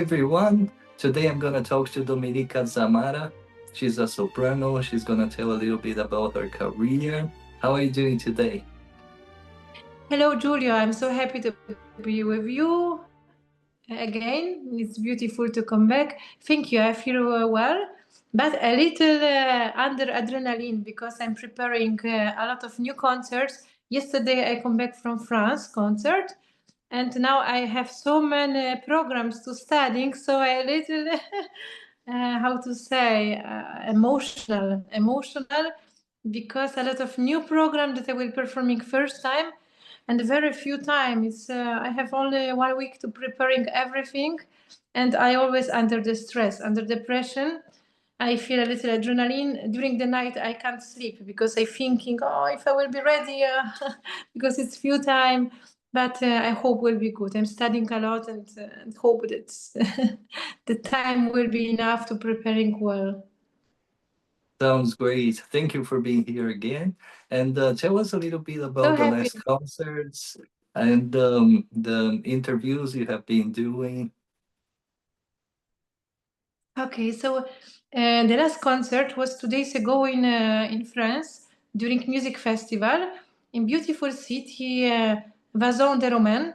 everyone. Today I'm going to talk to Dominika Zamara. She's a soprano. She's going to tell a little bit about her career. How are you doing today? Hello, Giulio. I'm so happy to be with you again. It's beautiful to come back. Thank you. I feel well, but a little under adrenaline because I'm preparing a lot of new concerts. Yesterday I come back from France concert, and now I have so many programs to studying. So I little, how to say, emotional, because a lot of new program that I will performing first time and very few time. It's I have only 1 week to preparing everything, and I always under the stress, under depression. I feel a little adrenaline during the night. I can't sleep because I thinking, oh, if I will be ready, because it's few time. But I hope will be good. I'm studying a lot and hope that the time will be enough to preparing well. Sounds great. Thank you for being here again. And tell us a little bit So about the happy. last concerts and the interviews you have been doing. Okay, so the last concert was 2 days ago in France during music festival in beautiful city Vazon de Romain.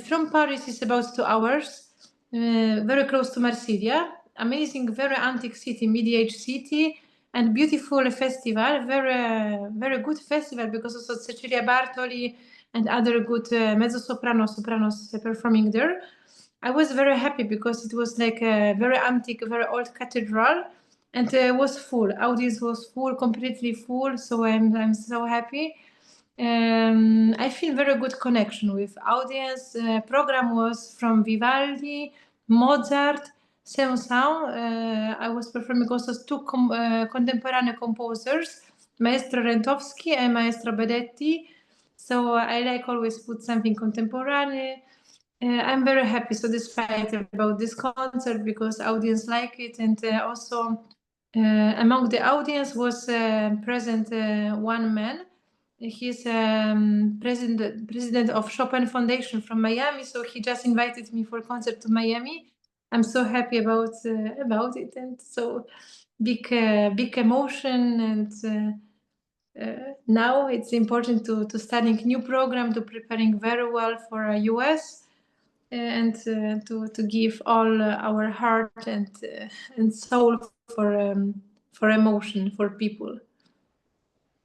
From Paris is about 2 hours, very close to Marsiglia. Amazing, very antique city, mid-age city, and beautiful festival. Very good festival because also Cecilia Bartoli and other good sopranos performing there. I was very happy because it was like a very antique, very old cathedral, and was full. Audience was full, completely full. So I'm so happy. I feel very good connection with audience. Program was from Vivaldi, Mozart, Saint-Saëns. I was performing also two contemporary composers, Maestro Rentowski and Maestro Bedetti. So I like always put something contemporary. I'm very happy, satisfied about this concert because audience like it, and also among the audience was present one man. He's president of Chopin Foundation from Miami, so he just invited me for concert to Miami. I'm so happy about it, and so big emotion, and now it's important to studying new program, to preparing very well for US, and to give all our heart and soul for emotion for people.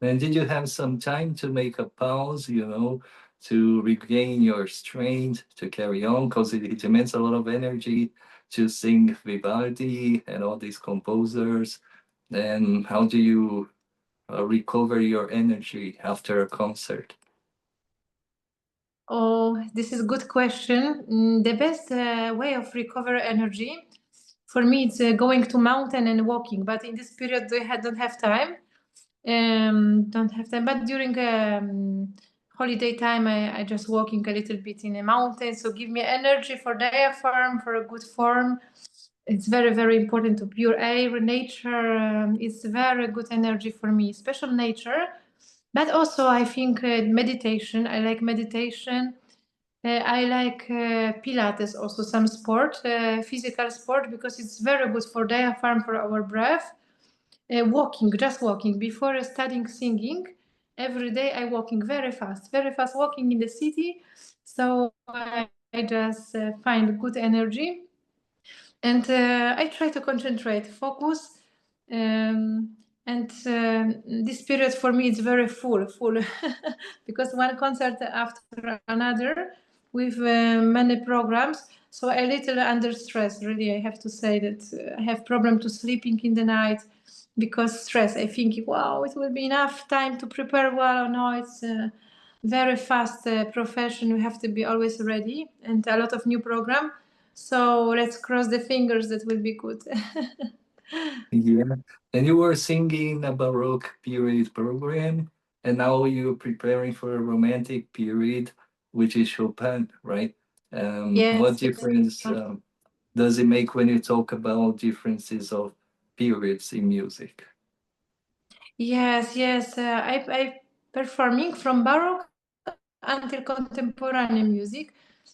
And did you have some time to make a pause, to regain your strength to carry on? Because it demands a lot of energy to sing Vivaldi and all these composers. Then how do you recover your energy after a concert? Oh, this is a good question. The best way of recover energy for me it's going to mountain and walking. But in this period, don't have time. Don't have time. But during holiday time, I just walking a little bit in a mountain. So give me energy for diaphragm, for a good form. It's very important to pure air, nature. It's very good energy for me, special nature. But also, I think meditation. I like meditation. I like Pilates, also some sport, physical sport, because it's very good for diaphragm, for our breath. Walking, just walking. Before studying singing, every day I walking very fast walking in the city. So I just find good energy, and I try to concentrate, focus. And this period for me is very full because one concert after another with many programs, so a little under stress. Really, I have to say that I have problem to sleeping in the night because stress. I think, wow, it will be enough time to prepare well or no. It's very fast profession. We have to be always ready, and a lot of new program. So let's cross the fingers that will be good. Yeah. And you were singing a Baroque period program, and now you're preparing for a romantic period, which is Chopin, right? What Yes, difference does it make when you talk about differences of periods in music? yes. I performing from Baroque until contemporary music.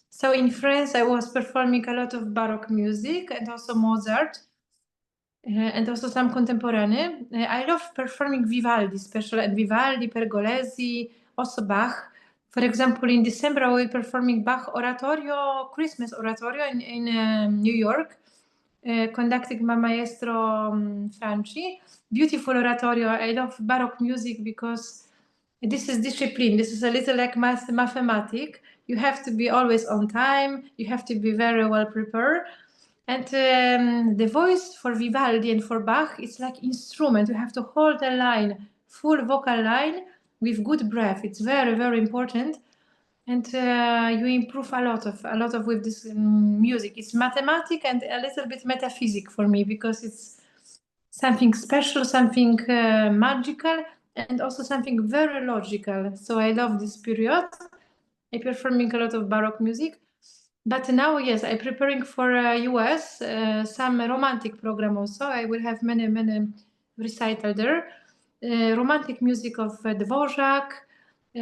So in France, I was performing a lot of Baroque music and also Mozart. And also some contemporary. I love performing Vivaldi, especially and Vivaldi, Pergolesi, also Bach. For example, in December, I will be performing Bach Oratorio, Christmas Oratorio in New York, conducted by Maestro Franci. Beautiful oratorio. I love Baroque music because this is discipline. This is a little like mathematics. You have to be always on time. You have to be very well prepared. And the voice for Vivaldi and for Bach, it's like instrument. You have to hold the line, full vocal line with good breath. It's very, very important. And you improve a lot of with this music. It's mathematic and a little bit metaphysic for me because it's something special, something magical, and also something very logical. So I love this period. I'm performing a lot of Baroque music. But now, yes, I'm preparing for US, some romantic program also. I will have many recital there. Romantic music of Dvorak,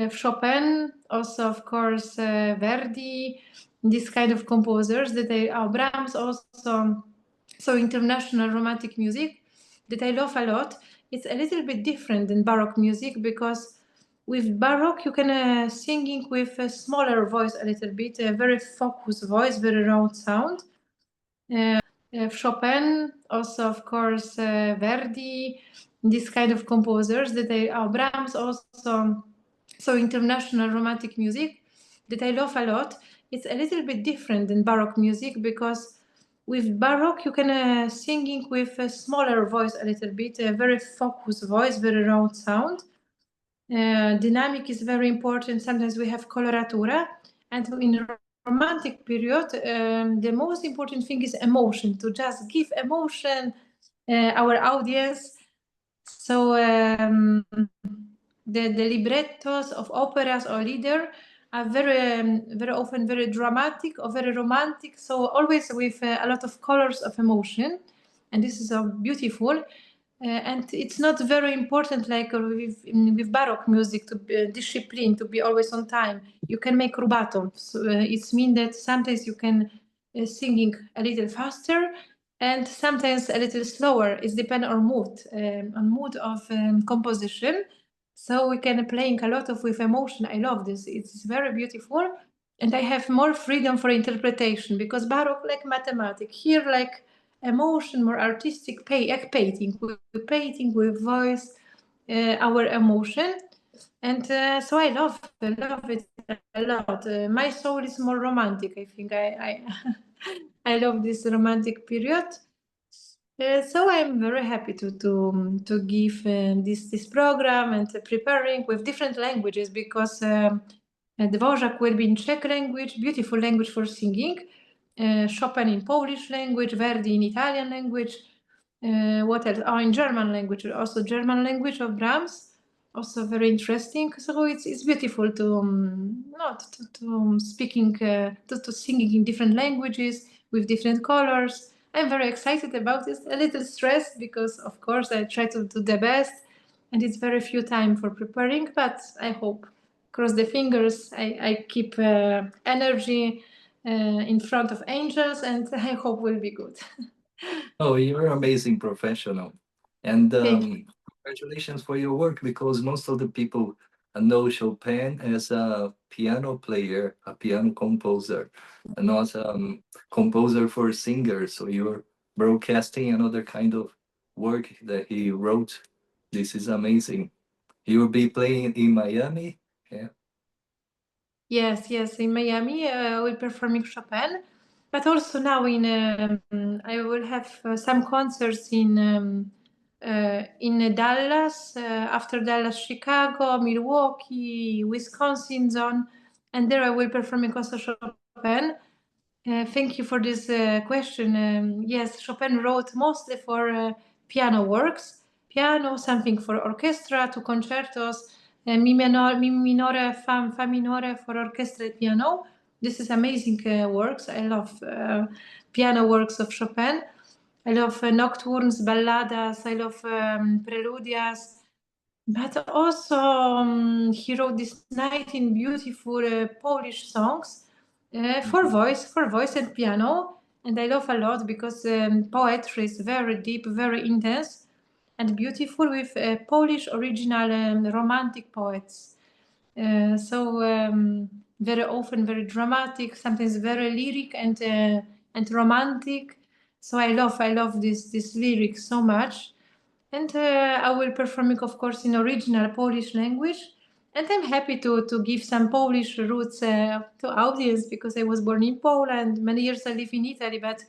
Chopin, also of course Verdi, this kind of composers that Brahms also. So international romantic music that I love a lot. It's a little bit different than Baroque music because with Baroque, you can singing with a smaller voice a little bit, a very focused voice, very round sound. Chopin, also of course Verdi, this kind of composers that Brahms also. So international romantic music that I love a lot. It's a little bit different than Baroque music because with Baroque you can singing with a smaller voice a little bit, a very focused voice, very round sound. Dynamic is very important. Sometimes we have coloratura, and in romantic period, the most important thing is emotion. To just give emotion our audience. So the librettos of operas or lieder are very often very dramatic or very romantic. So always with a lot of colors of emotion, and this is so beautiful. And it's not very important like with Baroque music to be discipline, to be always on time. You can make rubato. So, it means that sometimes you can singing a little faster and sometimes a little slower. It depends on mood of composition. So we can playing a lot of with emotion. I love this. It's very beautiful. And I have more freedom for interpretation because Baroque like mathematics. Here like emotion, more artistic, painting with voice, our emotion. And so I love it a lot. My soul is more romantic. I think I I love this romantic period. So I'm very happy to give this program and preparing with different languages because Dvorak will be in Czech language, beautiful language for singing. Chopin in Polish language, Verdi in Italian language. What else? Oh, in German language, also German language of Brahms, also very interesting. So it's beautiful to not to speaking to singing in different languages with different colors. I'm very excited about this. A little stressed because of course I try to do the best, and it's very few time for preparing. But I hope, cross the fingers, I keep energy in front of angels, and I hope will be good. Oh, you're an amazing professional. And Thank you. congratulations for your work because most of the people know Chopin as a piano player, a piano composer, and not composer for singers. So you're broadcasting another kind of work that he wrote. This is amazing. He will be playing in Miami. Yeah. Yes, in Miami, we're performing Chopin, but also now I will have some concerts in Dallas, after Dallas, Chicago, Milwaukee, Wisconsin zone, and there I will performing also Chopin. Thank you for this question. Yes, Chopin wrote mostly for piano works, piano, something for orchestra, two concertos, mi minore, fa minore for orchestra and piano. This is amazing works. I love piano works of Chopin. I love nocturnes, balladas. I love preludias. But also he wrote this 19 beautiful Polish songs For voice and piano. And I love a lot because poetry is very deep, very intense, and beautiful with Polish original romantic poets. Very often very dramatic, sometimes very lyric and romantic. So I love this lyrics so much. And I will perform it, of course, in original Polish language. And I'm happy to give some Polish roots to audience because I was born in Poland. Many years I live in Italy, but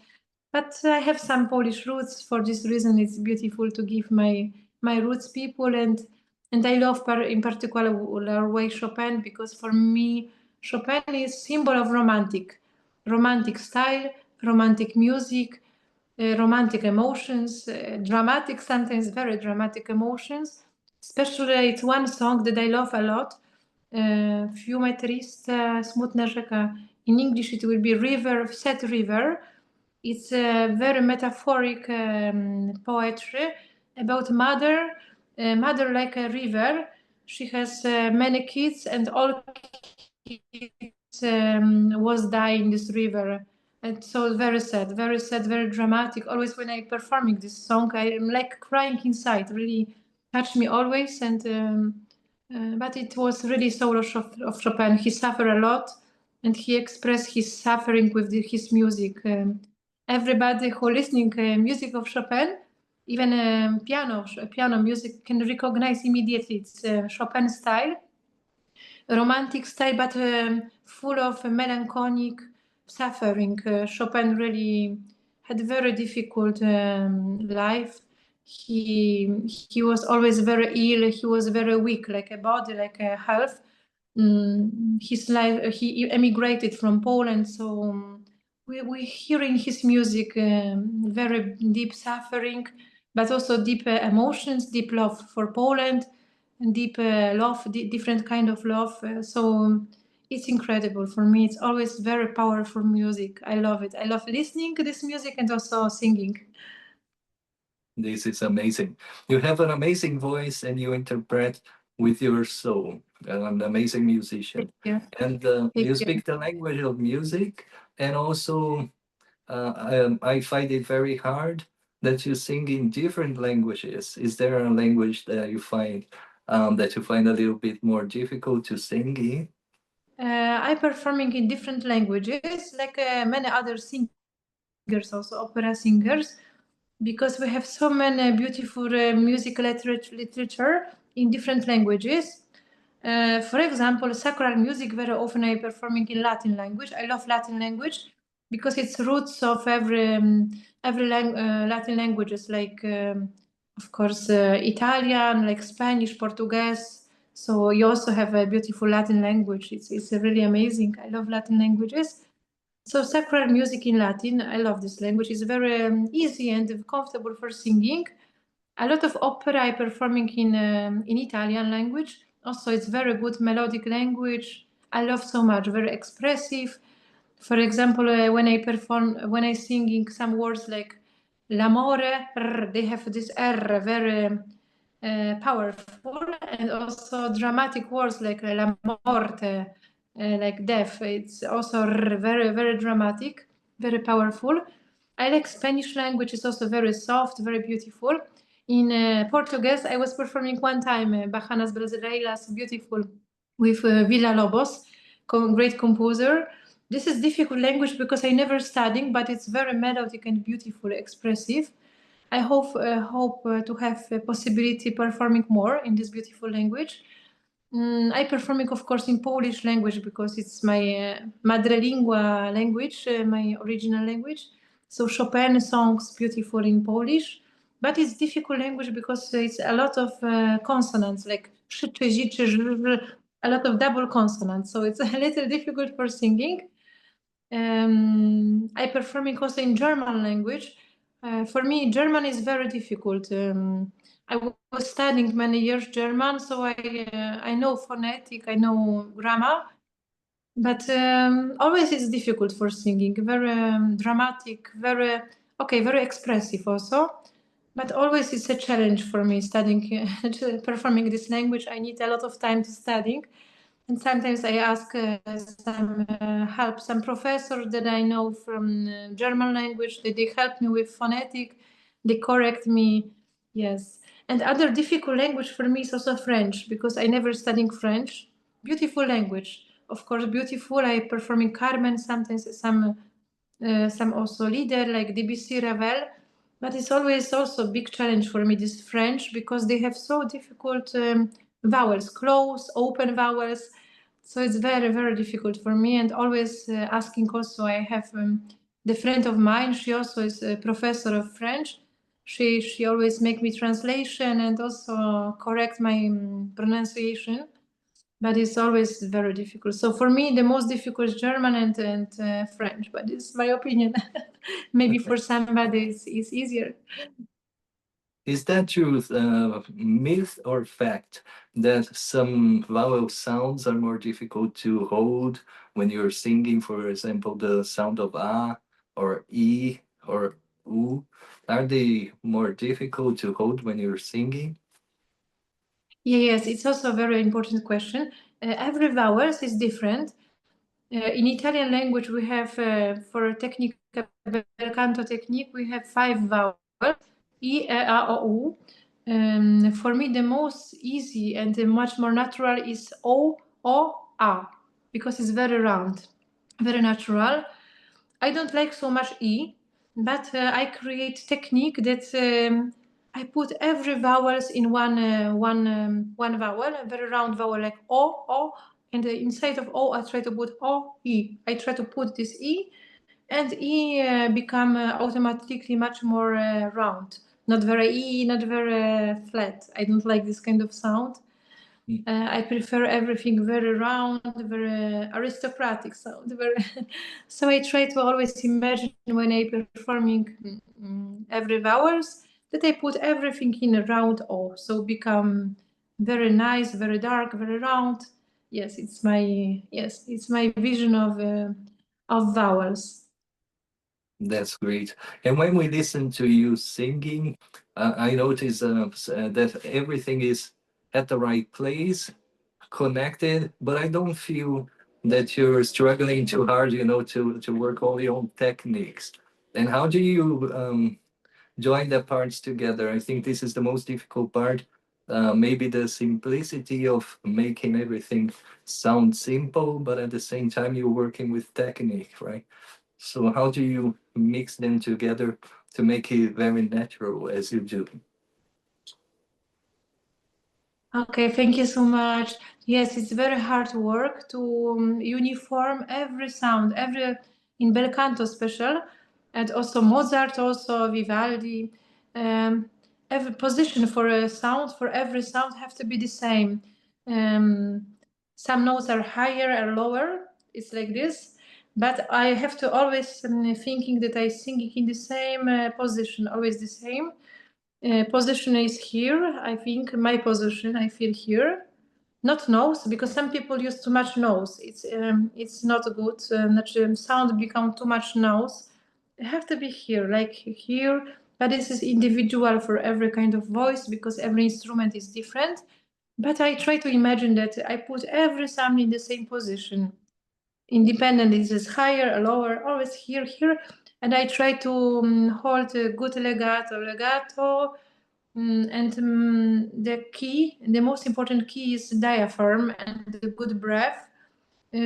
I have some Polish roots. For this reason, it's beautiful to give my roots people, and I love in particular way Chopin because for me Chopin is symbol of romantic style, romantic music, romantic emotions, dramatic, sometimes very dramatic emotions. Especially it's one song that I love a lot. Fiume triste, smutna rzeka. In English it will be river, sad river. It's a very metaphoric poetry about mother like a river. She has many kids, and all kids was dying in this river. And so very sad, very dramatic. Always when I performing this song, I am like crying inside. Really touched me always. But it was really solo of Chopin. He suffered a lot, and he expressed his suffering with his music. Everybody who listening music of Chopin, even piano music, can recognize immediately it's Chopin style, romantic style, but full of melancholic suffering. Chopin really had very difficult life. He was always very ill. He was very weak, like a body, like a health. His life. He emigrated from Poland, so we hearing his music very deep suffering, but also deep emotions, deep love for Poland, and deep love, different kind of love. It's incredible for me. It's always very powerful music. I love it. I love listening to this music and also singing. This is amazing. You have an amazing voice and you interpret with your soul. An amazing musician. And you speak the language of music, and also I find it very hard that you sing in different languages. Is there a language that you find a little bit more difficult to sing in? I performing in different languages, like many other singers, also opera singers, because we have so many beautiful music literature in different languages. For example, sacral music, very often I performing in Latin language. I love Latin language because it's roots of every Latin languages, like of course Italian, like Spanish, Portuguese. So you also have a beautiful Latin language. It's really amazing. I love Latin languages. So sacral music in Latin, I love this language. It's very easy and comfortable for singing. A lot of opera I performing in Italian language. Also, it's very good melodic language. I love so much, very expressive. For example, when I singing some words like l'amore, they have this R, very powerful, and also dramatic words like la morte, like death. It's also very dramatic, very powerful. I like Spanish language. It's also very soft, very beautiful. In Portuguese, I was performing one time Bahanas Brasileiras, beautiful, with Villa Lobos, great composer. This is difficult language because I never studied, but it's very melodic and beautiful, expressive. I hope to have a possibility performing more in this beautiful language. I performing, of course, in Polish language because it's my madrelingua language, my original language. So Chopin songs beautiful in Polish, but it's difficult language because it's a lot of consonants, like sh, ch, zi, a lot of double consonants. So it's a little difficult for singing. I performing also in German language. For me, German is very difficult. I was studying many years German, so I know phonetic, I know grammar, but always it's difficult for singing. Very dramatic, very expressive also. But always it's a challenge for me studying, performing this language. I need a lot of time to studying. And sometimes I ask some help, some professors that I know from German language, that they help me with phonetic, they correct me. Yes. And other difficult language for me is also French, because I never studied French. Beautiful language, of course, beautiful. I perform in Carmen, sometimes some also leader like Debussy, Ravel. But it's always also a big challenge for me, this French, because they have so difficult vowels, close, open vowels. So it's very, very difficult for me. And always asking also, I have the friend of mine, she also is a professor of French. She always make me translation and also correct my pronunciation, but it's always very difficult. So for me, the most difficult is German and French, but it's my opinion. Maybe for somebody it's easier. Is that truth, myth or fact, that some vowel sounds are more difficult to hold when you're singing? For example, the sound of a or e or u. Are they more difficult to hold when you're singing? Yes, it's also a very important question. Every vowel is different. In Italian language, we have for a technique, bel canto technique, we have 5 vowels: e, a, o, u. For me, the most easy and much more natural is o, a, because it's very round, very natural. I don't like so much e, but I create technique that I put every vowels in one vowel, a very round vowel like o, and inside of o I try to put o, e. I try to put this e, and e become automatically much more round. Not very e, not very flat. I don't like this kind of sound. I prefer everything very round, very aristocratic sound. So I try to always imagine when I performing every vowels that I put everything in a round O, so become very nice, very dark, very round. Yes, it's my vision of vowels. That's great. And when we listen to you singing, I notice that everything is at the right place, connected, but I don't feel that you're struggling too hard, to work all your own techniques. And how do you join the parts together? I think this is the most difficult part. Maybe the simplicity of making everything sound simple, but at the same time you're working with technique, right? So how do you mix them together to make it very natural as you do? Okay, thank you so much. Yes, it's very hard work to uniform every sound, every in bel canto special, and also Mozart, also Vivaldi. Every position for a sound, for every sound, have to be the same. Um, some notes are higher or lower. It's like this, but I have to always thinking that I singing in the same position, always the same. Position is here. I think my position, I feel here, not nose, because some people use too much nose. It's not good. Sound become too much nose. It have to be here, like here. But this is individual for every kind of voice because every instrument is different. But I try to imagine that I put every sound in the same position. Independent is higher, lower, always here, here. And I try to hold a good legato, the most important key is diaphragm and the good breath.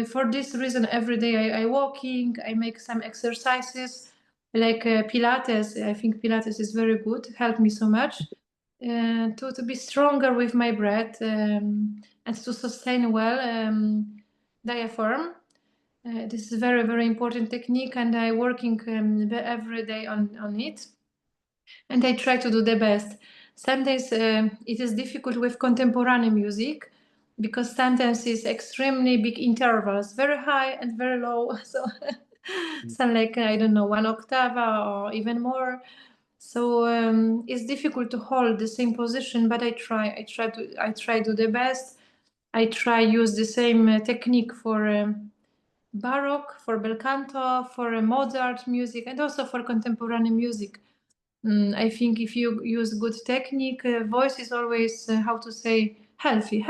For this reason, every day I walking, I make some exercises like Pilates. I think Pilates is very good, help me so much to be stronger with my breath and to sustain well diaphragm. This is very, very important technique, and I working every day on it. And I try to do the best. Sometimes it is difficult with contemporary music because sometimes it's extremely big intervals, very high and very low. So some like I don't know 1 octave or even more. So it's difficult to hold the same position, but I try. I try to do the best. I try use the same technique for Baroque, for bel canto, for Mozart music, and also for contemporary music. I think if you use good technique, voice is always how to say healthy.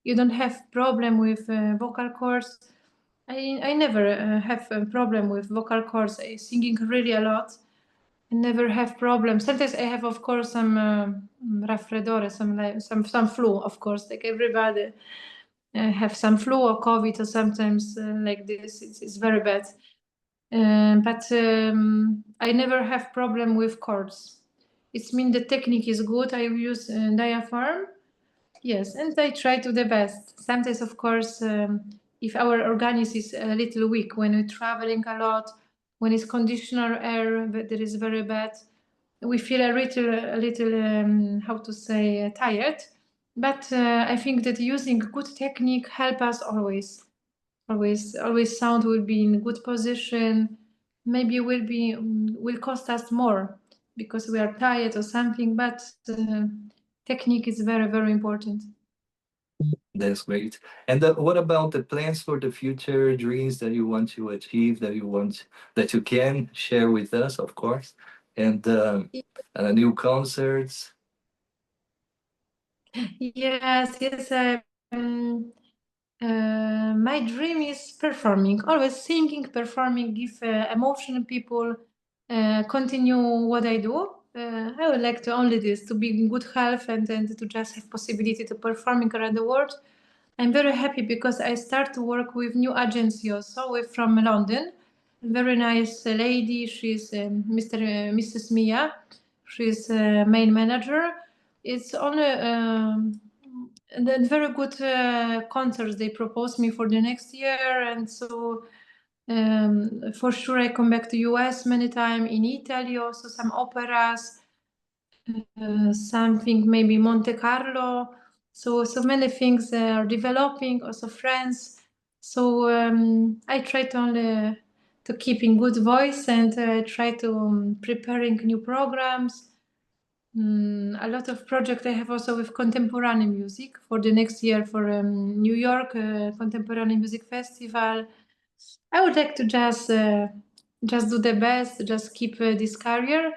you don't have problem with vocal cords. I never have a problem with vocal cords. I singing really a lot. I never have problems. Sometimes I have, of course, some raffreddore, some flu, of course, like everybody have some flu or COVID, or sometimes like this. It's very bad. But I never have problem with chords. It means the technique is good. I use diaphragm. Yes, and I try to the best. Sometimes, of course, if our organism is a little weak, when we're traveling a lot, when it's conditioner air that is very bad, we feel a little how to say, tired. But I think that using good technique help us always. Always sound will be in good position. Maybe will cost us more because we are tired or something, but technique is very, very important. That's great. And what about the plans for the future, dreams that you want to achieve, that you can share with us, of course, and new concerts? Yes, yes. My dream is performing, always singing, performing, give emotion people, continue what I do. I would like to only this, to be in good health and to just have possibility to performing around the world. I'm very happy because I start to work with new agency also from London. Very nice lady. She's Mrs. Mia. She's main manager. It's only and very good concerts they propose me for the next year, and so for sure I come back to US many times, in Italy also some operas, something maybe Monte Carlo. So many things are developing. Also France. So I try to only to keep in good voice and try to preparing new programs. A lot of projects I have also with contemporary music for the next year for New York Contemporary Music Festival. I would like to just do the best, just keep this career,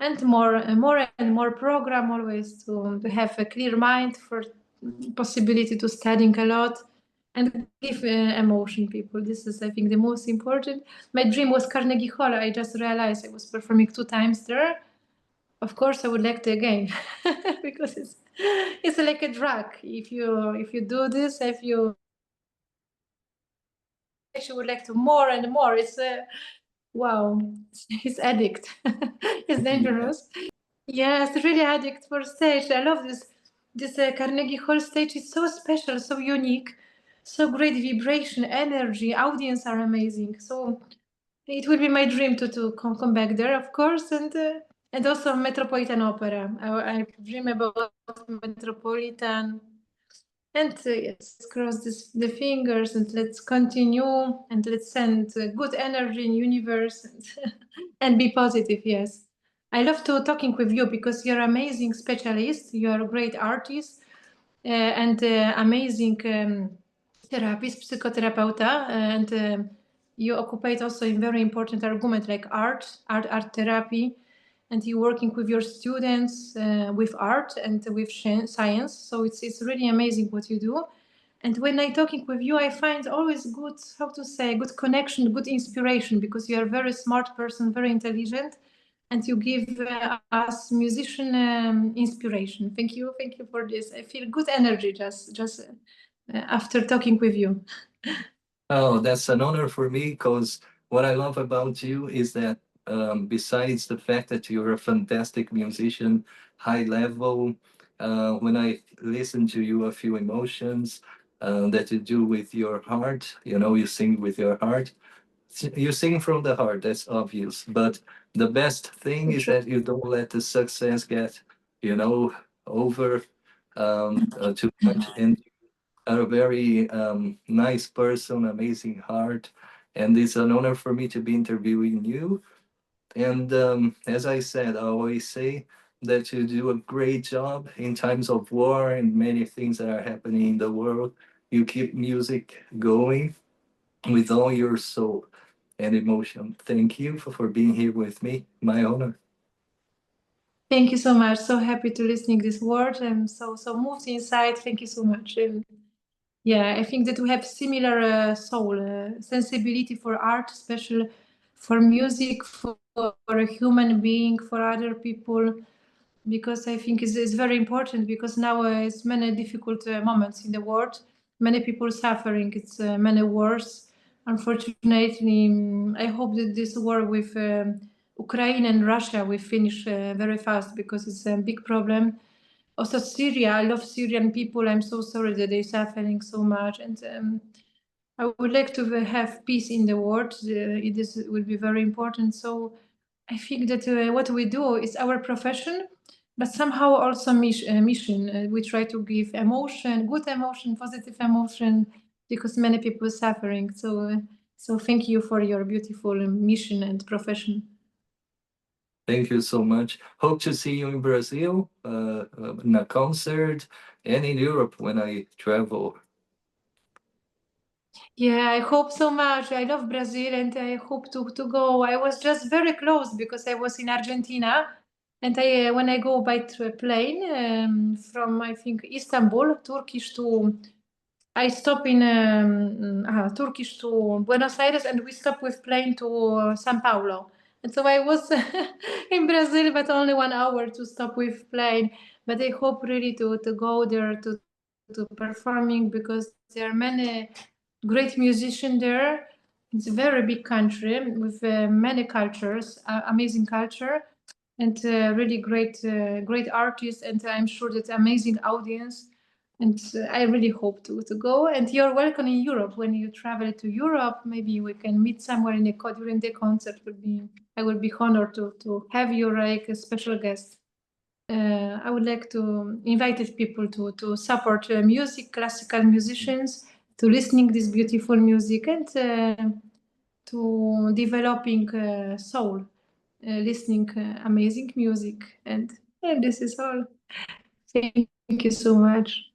and more and more program always to have a clear mind for possibility to studying a lot and give emotion people. This is, I think, the most important. My dream was Carnegie Hall. I just realized I was performing 2 times there. Of course, I would like to again because it's like a drug. If you do this, if you would like to more and more, it's wow, it's addict. It's dangerous. Yes, really addict for stage. I love this. This Carnegie Hall stage is so special, so unique, so great vibration, energy. Audience are amazing. So it will be my dream to come back there, of course, and also Metropolitan Opera. I dream about Metropolitan. And yes, cross the fingers and let's continue and let's send good energy in universe and be positive. Yes, I love to talking with you because you're amazing specialist. You are a great artist and amazing therapist, psychotherapeuta, and you occupy also in very important argument like art therapy, and you working with your students with art and with science. So it's really amazing what you do. And when I talking with you, I find always good, how to say, good connection, good inspiration, because you are a very smart person, very intelligent, and you give us musician inspiration. Thank you for this. I feel good energy just after talking with you. Oh, that's an honor for me because what I love about you is that besides the fact that you're a fantastic musician, high level, when I listen to you, I feel emotions that you do with your heart. You know, you sing with your heart. You sing from the heart, that's obvious. But the best thing is that you don't let the success get, over too much. And are a very nice person, amazing heart, and it's an honor for me to be interviewing you. And as I said, I always say that you do a great job in times of war and many things that are happening in the world. You keep music going with all your soul and emotion. Thank you for being here with me. My honor. Thank you so much. So happy to listening this word. I'm so moved inside. Thank you so much. Yeah, I think that we have similar soul, sensibility for art, especially for music, for a human being, for other people, because I think it's very important, because now it's many difficult moments in the world, many people suffering, it's many wars. Unfortunately, I hope that this war with Ukraine and Russia will finish very fast, because it's a big problem. Also Syria, I love Syrian people. I'm so sorry that they're suffering so much, and I would like to have peace in the world. It will be very important. So I think that what we do is our profession, but somehow also mission. We try to give emotion, good emotion, positive emotion, because many people are suffering. So thank you for your beautiful mission and profession. Thank you so much. Hope to see you in Brazil, in a concert, and in Europe when I travel. Yeah, I hope so much. I love Brazil and I hope to go. I was just very close because I was in Argentina, and I when I go by plane from, I think, Istanbul, Turkish to, I stop in Turkish to Buenos Aires, and we stop with plane to São Paulo. And so I was in Brazil, but only 1 hour to stop with plane. But I hope really to go there to performing, because there are many great musicians there. It's a very big country with many cultures, amazing culture, and really great artists, and I'm sure that amazing audience. And I really hope to go. And you're welcome in Europe. When you travel to Europe, maybe we can meet somewhere in during the concert. I would be honored to have you like a special guest. I would like to invite people to support music, classical musicians, to listening this beautiful music, and to developing soul, listening amazing music. And this is all. Thank you so much.